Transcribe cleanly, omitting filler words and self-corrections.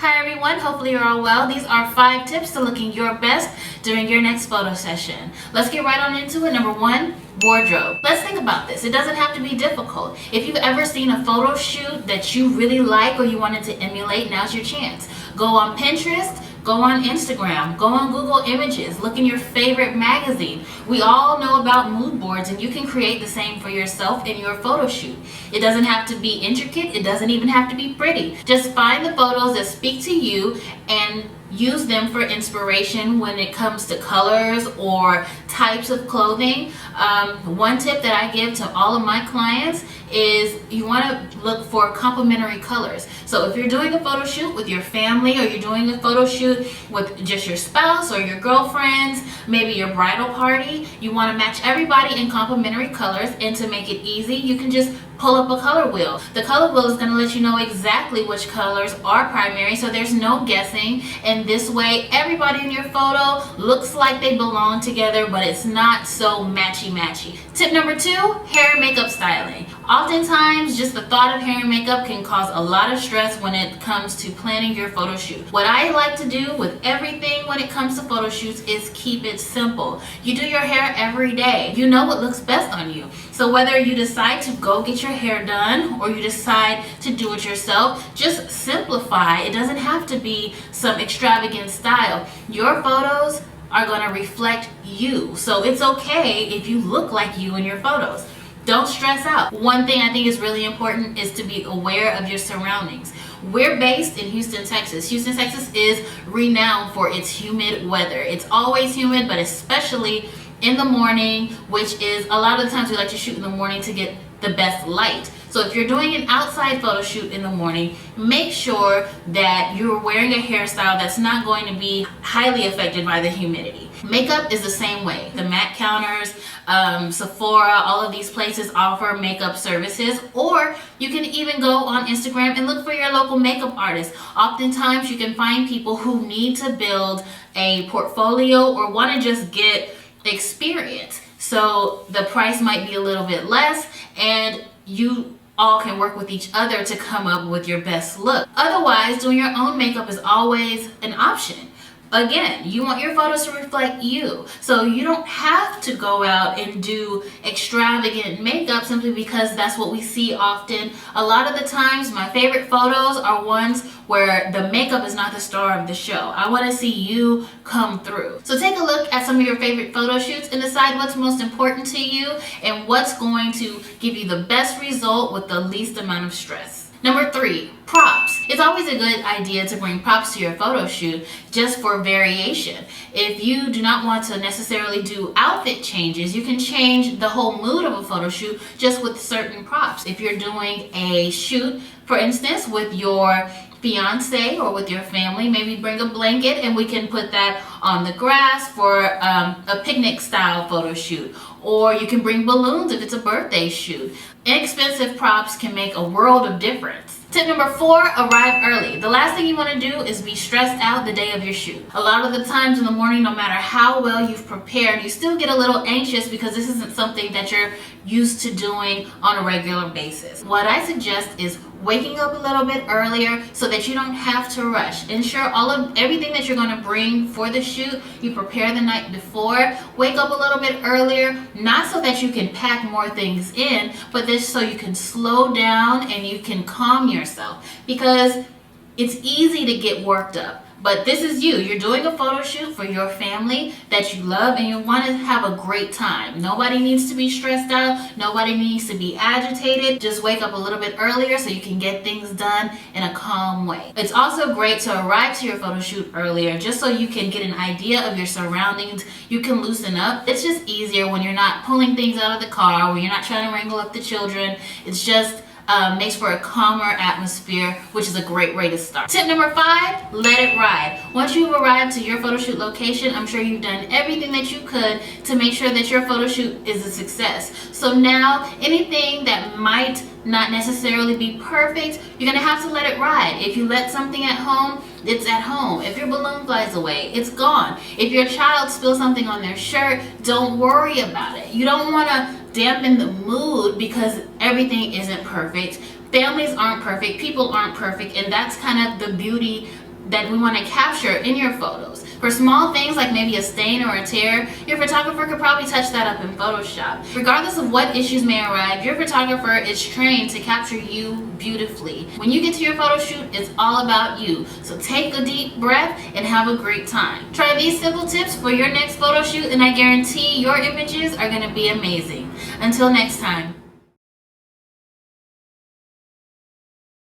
Hi everyone, hopefully you're all well. These are 5 tips to looking your best during your next photo session. Let's get right on into it. Number 1, wardrobe. Let's think about this. It doesn't have to be difficult. If you've ever seen a photo shoot that you really like or you wanted to emulate, now's your chance. Go on Pinterest, go on Instagram, go on Google Images, look in your favorite magazine. We all know about mood boards, and you can create the same for yourself in your photo shoot. It doesn't have to be intricate, it doesn't even have to be pretty. Just find the photos that speak to you and use them for inspiration when it comes to colors or types of clothing. One tip that I give to all of my clients is you want to look for complementary colors. So if you're doing a photo shoot with your family, or you're doing a photo shoot with just your spouse or your girlfriends, maybe your bridal party, you want to match everybody in complementary colors. And to make it easy, you can just pull up a color wheel. The color wheel is going to let you know exactly which colors are primary, so there's no guessing. And this way, everybody in your photo looks like they belong together, but it's not so matchy-matchy. Tip number 2, hair and makeup styling. Oftentimes, just the thought of hair and makeup can cause a lot of stress when it comes to planning your photo shoot. What I like to do with everything when it comes to photo shoots is keep it simple. You do your hair every day. You know what looks best on you. So whether you decide to go get your hair done or you decide to do it yourself, just simplify. It doesn't have to be some extravagant style. Your photos are going to reflect you. So it's okay if you look like you in your photos. Don't stress out. One thing I think is really important is to be aware of your surroundings. We're based in Houston, Texas. Houston, Texas is renowned for its humid weather. It's always humid, but especially in the morning, which is a lot of the times we like to shoot in the morning to get the best light. So if you're doing an outside photo shoot in the morning, make sure that you're wearing a hairstyle that's not going to be highly affected by the humidity. Makeup is the same way. The MAC counters, Sephora, all of these places offer makeup services, or you can even go on Instagram and look for your local makeup artist. Oftentimes you can find people who need to build a portfolio or want to just get experience. So the price might be a little bit less, and you all can work with each other to come up with your best look. Otherwise, doing your own makeup is always an option. Again, you want your photos to reflect you. So you don't have to go out and do extravagant makeup simply because that's what we see often. A lot of the times, my favorite photos are ones where the makeup is not the star of the show. I want to see you come through. So take a look at some of your favorite photo shoots and decide what's most important to you and what's going to give you the best result with the least amount of stress. Number 3, props. It's always a good idea to bring props to your photo shoot just for variation. If you do not want to necessarily do outfit changes, you can change the whole mood of a photo shoot just with certain props. If you're doing a shoot, for instance, with your fiance or with your family, maybe bring a blanket and we can put that on the grass for a picnic style photo shoot. Or you can bring balloons if it's a birthday shoot. Inexpensive props can make a world of difference. Tip number 4, arrive early. The last thing you want to do is be stressed out the day of your shoot. A lot of the times in the morning, no matter how well you've prepared, you still get a little anxious because this isn't something that you're used to doing on a regular basis. What I suggest is waking up a little bit earlier so that you don't have to rush. Ensure everything that you're going to bring for the shoot, you prepare the night before. Wake up a little bit earlier, not so that you can pack more things in, but just so you can slow down and you can calm yourself, because it's easy to get worked up. But this is you. You're doing a photo shoot for your family that you love, and you want to have a great time. Nobody needs to be stressed out. Nobody needs to be agitated. Just wake up a little bit earlier so you can get things done in a calm way. It's also great to arrive to your photo shoot earlier just so you can get an idea of your surroundings. You can loosen up. It's just easier when you're not pulling things out of the car, when you're not trying to wrangle up the children. It's just makes for a calmer atmosphere, which is a great way to start. Tip number 5, let it ride. Once you've arrived to your photo shoot location, I'm sure you've done everything that you could to make sure that your photo shoot is a success. So now, anything that might not necessarily be perfect, you're gonna have to let it ride. If you let something at home, it's at home. If your balloon flies away, it's gone. If your child spills something on their shirt, don't worry about it. You don't wanna dampen the mood because everything isn't perfect. Families aren't perfect, people aren't perfect, and that's kind of the beauty that we want to capture in your photos. For small things like maybe a stain or a tear, your photographer could probably touch that up in Photoshop. Regardless of what issues may arise, your photographer is trained to capture you beautifully. When you get to your photo shoot, it's all about you. So take a deep breath and have a great time. Try these simple tips for your next photo shoot and I guarantee your images are going to be amazing. Until next time.